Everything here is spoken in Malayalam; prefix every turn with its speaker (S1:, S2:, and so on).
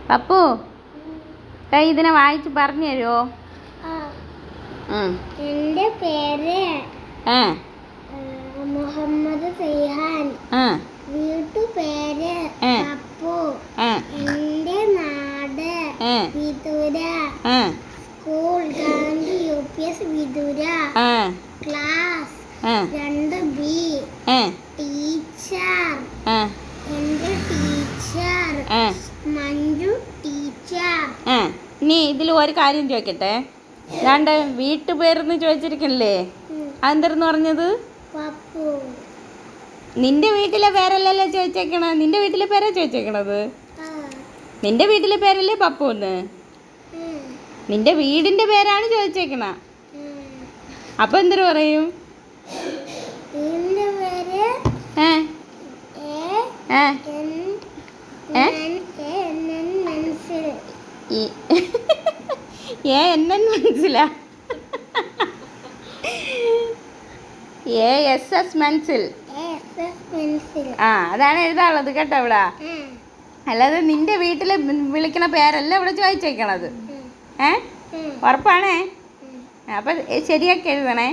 S1: പപ്പു ഇതിനെ വായിച്ച് പറഞ്ഞു തരുമോ?
S2: എൻ്റെ പേര് മുഹമ്മദ് ഫൈഹാൻ. വീട്ടുപേര് പപ്പു. എൻ്റെ നാട് വിദൂര. സ്കൂൾ ഗവൺമെന്റ് UPS വിദൂര. Class 2B. ടീച്ചർ എൻ്റെ ടീച്ചർ മഞ്ജു ടീച്ചർ.
S1: ഇനി ഇതിൽ ഒരു കാര്യം ചോദിക്കട്ടെ. രണ്ട് വീട്ടുപേരെന്ന് ചോദിച്ചിരിക്കണില്ലേ, അതെന്തെന്ന് പറഞ്ഞത്?
S2: പപ്പു.
S1: നിന്റെ വീട്ടിലെ പേരല്ലല്ലോ ചോദിച്ചേക്കണ, നിന്റെ വീട്ടിലെ പേരാ ചോദിച്ചേക്കണത്. നിന്റെ വീട്ടിലെ പേരല്ലേ പപ്പു എന്ന്? നിന്റെ വീടിന്റെ പേരാണ് ചോദിച്ചേക്കണ. അപ്പൊ എന്തൊരു പറയും? മനസ്സിലാ? ASS മെൻസിൽ. അതാണ് എഴുതാനുള്ളത് കേട്ടോ ഇവിടെ. അല്ലാതെ നിന്റെ വീട്ടില് വിളിക്കണ പേരല്ല ഇവിടെ ചോദിച്ചേക്കണത്. ഉറപ്പാണേ? അപ്പൊ ശരിയാക്കി എഴുതണേ.